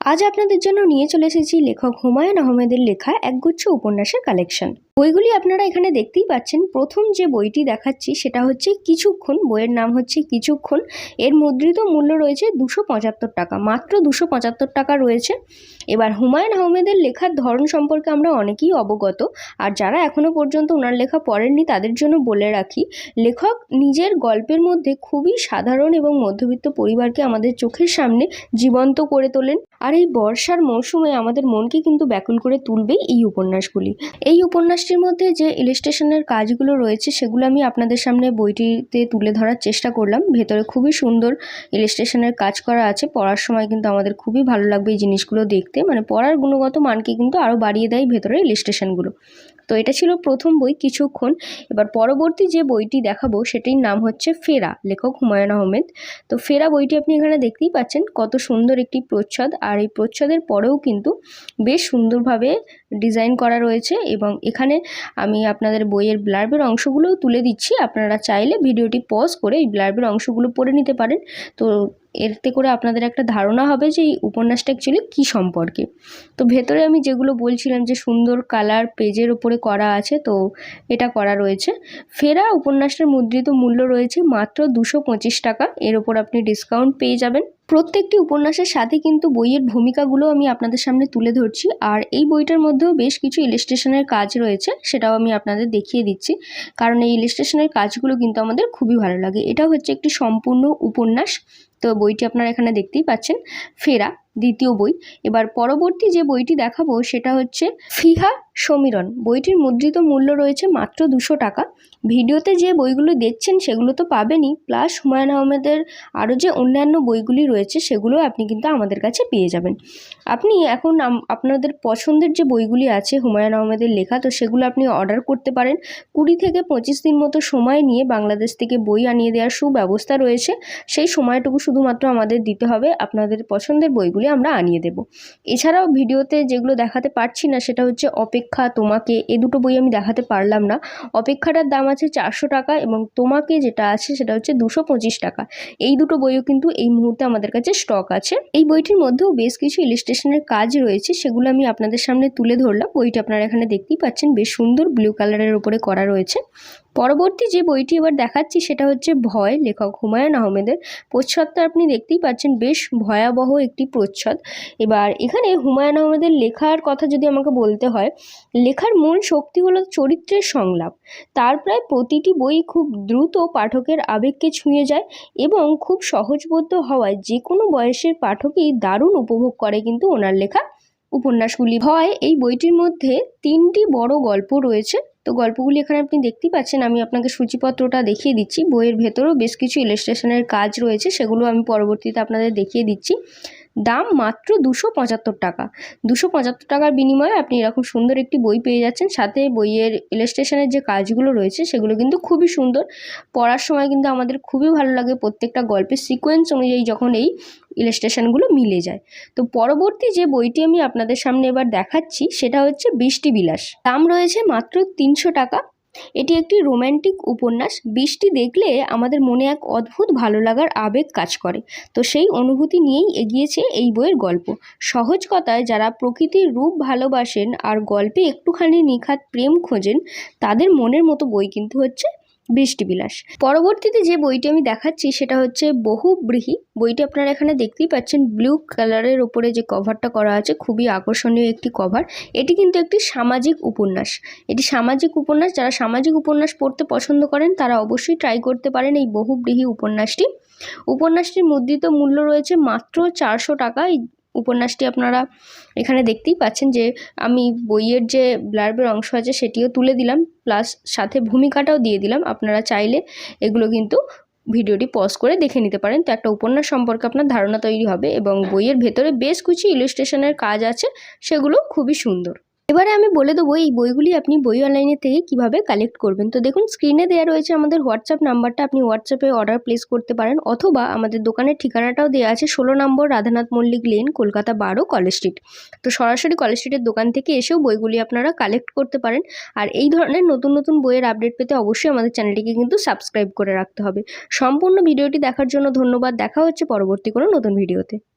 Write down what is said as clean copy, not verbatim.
আজ আপনাদের জন্য নিয়ে চলে এসেছি লেখক হুমায়ুন আহমেদের লেখা একগুচ্ছ উপন্যাসের কালেকশন। বইগুলি আপনারা এখানে দেখতেই পাচ্ছেন। প্রথম যে বইটি দেখাচ্ছি সেটা হচ্ছে কিছুক্ষণ। বইয়ের নাম হচ্ছে কিছুক্ষণ। এর মুদ্রিত মূল্য রয়েছে 275 টাকা, মাত্র 275 টাকা রয়েছে। এবার হুমায়ুন আহমেদের লেখার ধরন সম্পর্কে আমরা অনেকেই অবগত, আর যারা এখনো পর্যন্ত ওনার লেখা পড়েননি তাদের জন্য বলে রাখি, লেখক নিজের গল্পের মধ্যে খুবই সাধারণ এবং মধ্যবিত্ত পরিবারকে আমাদের চোখের সামনে জীবন্ত করে তোলেন। আর এই বর্ষার মৌসুমে আমাদের মনকে কিন্তু ব্যাকুল করে তুলবেই এই উপন্যাসগুলি। এই উপন্যাসটির মধ্যে যে ইলাস্ট্রেশনের কাজগুলো রয়েছে সেগুলো আমি আপনাদের সামনে বইটিতে তুলে ধরার চেষ্টা করলাম। ভেতরে খুবই সুন্দর ইলাস্ট্রেশনের কাজ করা আছে। পড়ার সময় কিন্তু আমাদের খুবই ভালো লাগবে এই জিনিসগুলো দেখতে, মানে পড়ার গুণগত মানকে কিন্তু আরও বাড়িয়ে দেয় ভেতরে ইলাস্ট্রেশনগুলো। তো এটা ছিল প্রথম বই কিছুক্ষণ। এবার পরবর্তী যে বইটি দেখাবো সেটির নাম হচ্ছে ফেরা, লেখক হুমায়ুন আহমেদ। তো ফেরা বইটি আপনি এখানে দেখতেই পাচ্ছেন, কত সুন্দর একটি প্রচ্ছদ। আর এই প্রচ্ছদের পরেও কিন্তু বেশ সুন্দরভাবে ডিজাইন করা রয়েছে, এবং এখানে আমি আপনাদের বইয়ের ব্লার্বের অংশগুলোও তুলে দিচ্ছি। আপনারা চাইলে ভিডিওটি পজ করে এই ব্লার্বের অংশগুলো পড়ে নিতে পারেন। তো এতে করে আপনাদের একটা ধারণা হবে যে এই উপন্যাসটা অ্যাকচুয়ালি কী সম্পর্কে। তো ভেতরে আমি যেগুলো বলছিলাম যে সুন্দর কালার পেজের ওপরে করা আছে, তো এটা করা রয়েছে। ফেরা উপন্যাসটার মুদ্রিত মূল্য রয়েছে মাত্র 225 টাকা। এর ওপর আপনি ডিসকাউন্ট পেয়ে যাবেন। প্রত্যেকটি উপন্যাসের সাথে কিন্তু বইয়ের ভূমিকাগুলো আমি আপনাদের সামনে তুলে ধরছি, আর এই বইটার মধ্যেও বেশ কিছু ইলাস্ট্রেশনের কাজ রয়েছে, সেটাও আমি আপনাদের দেখিয়ে দিচ্ছি, কারণ এই ইলাস্ট্রেশনের কাজগুলো কিন্তু আমাদের খুবই ভালো লাগে। এটা হচ্ছে একটি সম্পূর্ণ উপন্যাস। তো বইটি আপনারা এখানে দেখতেই পাচ্ছেন, ফেরা দ্বিতীয় বই। এবার পরবর্তী যে বইটি দেখাবো সেটা হচ্ছে ফিহা সমীরণ। বইটির মুদ্রিত মূল্য রয়েছে মাত্র 200 টাকা। ভিডিওতে যে বইগুলো দেখছেন সেগুলো তো পাবেনই, প্লাস হুমায়ুন আহমেদের আরও যে অন্যান্য বইগুলি রয়েছে সেগুলো আপনি কিন্তু আমাদের কাছে পেয়ে যাবেন। আপনি এখন আপনাদের পছন্দের যে বইগুলি আছে হুমায়ুন আহমেদের লেখা, তো সেগুলো আপনি অর্ডার করতে পারেন। 20 থেকে 25 দিন মতো সময় নিয়ে বাংলাদেশ থেকে বই আনিয়ে দেওয়ার সুব্যবস্থা রয়েছে। সেই সময়টুকু শুধুমাত্র আমাদের দিতে হবে, আপনাদের পছন্দের বইগুলি আমরা আনিয়ে দেব। এছাড়াও ভিডিওতে যেগুলো দেখাতে পারছি না সেটা হচ্ছে অপেক্ষা, তোমাকে, এ দুটো বই আমি দেখাতে পারলাম না। অপেক্ষাটার দাম আছে 400 টাকা, এবং তোমাকে যেটা আছে সেটা হচ্ছে 225 টাকা। এই দুটো বইও কিন্তু এই মুহূর্তে আমাদের কাছে স্টক আছে। এই বইটির মধ্যেও বেশ কিছু ইলাস্ট্রেশনের কাজ রয়েছে, সেগুলো আমি আপনাদের সামনে তুলে ধরলাম। বইটি আপনারা এখানে দেখতেই পাচ্ছেন, বেশ সুন্দর ব্লু কালারের উপরে করা রয়েছে। পরবর্তী যে বইটি এবার দেখাচ্ছি সেটা হচ্ছে ভয়, লেখক হুমায়ুন আহমেদের। প্রচ্ছদটা আপনি দেখতেই পাচ্ছেন, বেশ ভয়াবহ একটি প্রচ্ছদ। এবার এখানে হুমায়ুন আহমেদের লেখার কথা যদি আমাকে বলতে হয়, লেখার মূল শক্তি হলো চরিত্রের সংলাপ। তার প্রায় প্রতিটি বই খুব দ্রুত পাঠকের আবেগকে ছুঁয়ে যায়, এবং খুব সহজবোধ্য হওয়ায় যে কোনো বয়সের পাঠকই দারুণ উপভোগ করে কিন্তু ওনার লেখা উপন্যাসগুলি। ভয় এই বইটির মধ্যে 3টি বড় গল্প রয়েছে। তো গল্পগুলি এখানে আপনি দেখতেই পাচ্ছেন, আমি আপনাকে সূচিপত্রটা দেখিয়ে দিচ্ছি। বইয়ের ভেতরেও বেশ কিছু ইলাস্ট্রেশনের কাজ রয়েছে, সেগুলো আমি পরবর্তীতে আপনাদের দেখিয়ে দিচ্ছি। দাম মাত্র 275 টাকা। 275 টাকার বিনিময়ে আপনি এরকম সুন্দর একটি বই পেয়ে যাচ্ছেন। সাথে বইয়ের ইলাস্ট্রেশনের যে কাজগুলো রয়েছে সেগুলো কিন্তু খুবই সুন্দর। পড়ার সময় কিন্তু আমাদের খুবই ভালো লাগে, প্রত্যেকটা গল্পের সিকোয়েন্স অনুযায়ী যখন এই ইলাস্ট্রেশনগুলো মিলে যায়। তো পরবর্তী যে বইটি আমি আপনাদের সামনে এবার দেখাচ্ছি সেটা হচ্ছে বৃষ্টি বিলাস। দাম রয়েছে মাত্র 300 টাকা। এটি একটি রোম্যান্টিক উপন্যাস। বৃষ্টি দেখলে আমাদের মনে এক অদ্ভুত ভালো লাগার আবেগ কাজ করে। তো সেই অনুভূতি নিয়েই এগিয়েছে এই বইয়ের গল্প। সহজ কথায় যারা প্রকৃতির রূপ ভালোবাসেন আর গল্পে একটুখানি নিখাত প্রেম খোঁজেন, তাদের মনের মতো বই কিন্তু হচ্ছে বৃষ্টিবিলাস। পরবর্তীতে যে বইটি আমি দেখাচ্ছি সেটা হচ্ছে বহুব্রীহি। বইটি আপনারা এখানে দেখতেই পাচ্ছেন, ব্লু কালারের ওপরে যে কভারটা করা আছে, খুবই আকর্ষণীয় একটি কভার। এটি কিন্তু একটি সামাজিক উপন্যাস। এটি সামাজিক উপন্যাস। যারা সামাজিক উপন্যাস পড়তে পছন্দ করেন তারা অবশ্যই ট্রাই করতে পারেন এই বহুব্রীহি উপন্যাসটি। উপন্যাসটির মুদ্রিত মূল্য রয়েছে মাত্র 400 টাকা। এই উপন্যাসটি আপনারা এখানে দেখতেই পাচ্ছেন যে আমি বইয়ের যে ব্লার্বের অংশ আছে সেটিও তুলে দিলাম, প্লাস সাথে ভূমিকাটাও দিয়ে দিলাম। আপনারা চাইলে এগুলো কিন্তু ভিডিওটি পজ করে দেখে নিতে পারেন। তো একটা উপন্যাস সম্পর্কে আপনার ধারণা তৈরি হবে, এবং বইয়ের ভেতরে বেশ কিছু ইলাস্ট্রেশনের কাজ আছে, সেগুলো খুবই সুন্দর। এবারে আমি বলে দেবো এই বইগুলি আপনি বই অনলাইনে থেকে কিভাবে কালেক্ট করবেন। তো দেখুন, স্ক্রিনে দেওয়া রয়েছে আমাদের হোয়াটসঅ্যাপ নাম্বারটা। আপনি হোয়াটসঅ্যাপে অর্ডার প্লেস করতে পারেন, অথবা আমাদের দোকানের ঠিকানাটাও দেওয়া আছে, 16 নম্বর Radhanath Mallick lane, Kolkata 12, College Street. তো সরাসরি কলেজ স্ট্রিটের দোকান থেকে এসেও বইগুলি আপনারা কালেক্ট করতে পারেন। আর এই ধরনের নতুন নতুন বইয়ের আপডেট পেতে অবশ্যই আমাদের চ্যানেলটিকে কিন্তু সাবস্ক্রাইব করে রাখতে হবে। সম্পূর্ণ ভিডিওটি দেখার জন্য ধন্যবাদ। দেখা হচ্ছে পরবর্তী কোনো নতুন ভিডিওতে।